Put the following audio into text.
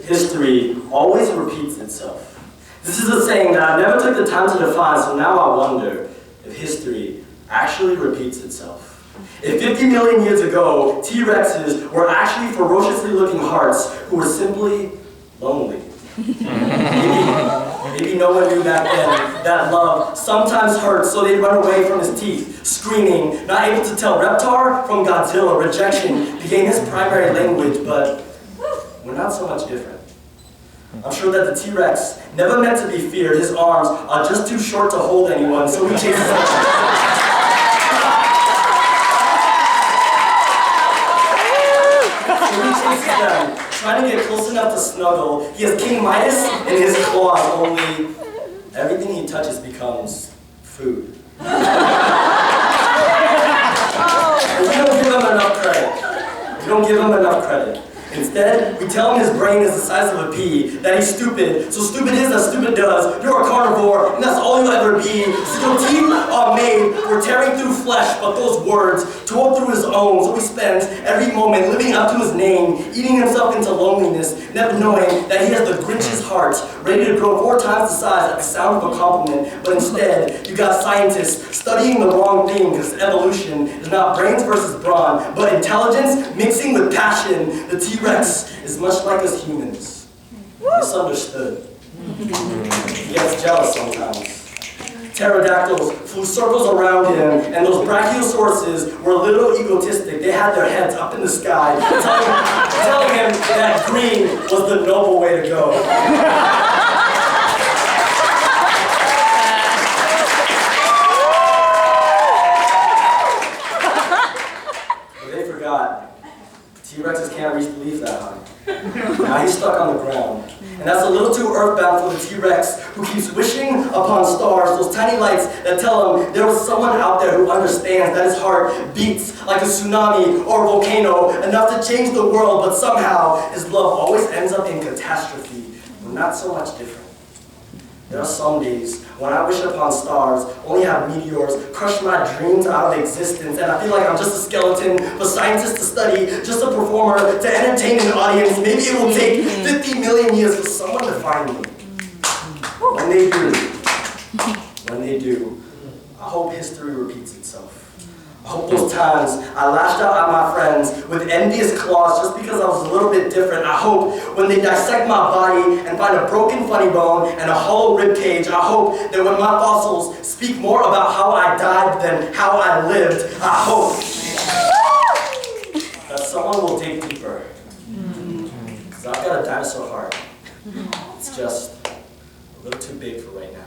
history always repeats itself. This is a saying that I never took the time to define, so now I wonder if history actually repeats itself. If 50 million years ago, T-Rexes were actually ferociously looking hearts who were simply lonely. Maybe no one knew back then that love sometimes hurts, so they'd run away from his teeth, screaming, not able to tell Reptar from Godzilla. Rejection became his primary language, but we're not so much different. I'm sure that the T-Rex never meant to be feared. His arms are just too short to hold anyone, so he chases them. Trying to get close enough to snuggle. He has King Midas in his claws, only everything he touches becomes food. We don't give him enough credit. We don't give him enough credit. Instead, we tell him his brain is the size of a pea, that he's stupid, so stupid is as stupid does. You're a carnivore, and that's all you'll ever be. So your teeth are made for tearing through flesh, but those words tore through his own, so he spends every moment living up to his name, eating himself into loneliness, never knowing that he has the Grinch's heart, ready to grow 4 times the size at the sound of a compliment. But instead, you got scientists studying the wrong thing, because evolution is not brains versus brawn, but intelligence mixing with passion. The T-Rex is much like us humans, misunderstood. He gets jealous sometimes. Pterodactyls flew circles around him, and those brachiosauruses were a little egotistic. They had their heads up in the sky, telling him that green was the noble way to go. But they forgot. T-Rexes can't reach the leaves that high. Now he's stuck on the ground. And that's a little too earthbound for the T-Rex, who keeps wishing upon stars, those tiny lights that tell him there was someone out there who understands that his heart beats like a tsunami or a volcano, enough to change the world, but somehow his love always ends up in catastrophe. We're not so much different. There are some days when I wish upon stars, only have meteors crush my dreams out of existence, and I feel like I'm just a skeleton for scientists to study, just a performer to entertain an audience. Maybe it will take 50 million years for someone to find me. When they do, I hope history repeats itself. I hope those times I lashed out at my friends with envious claws just because I was a little bit different. I hope when they dissect my body and find a broken funny bone and a hollow rib cage, I hope that when my fossils speak more about how I died than how I lived, I hope that someone will dig deeper. Because I've got a dinosaur heart. It's just a little too big for right now.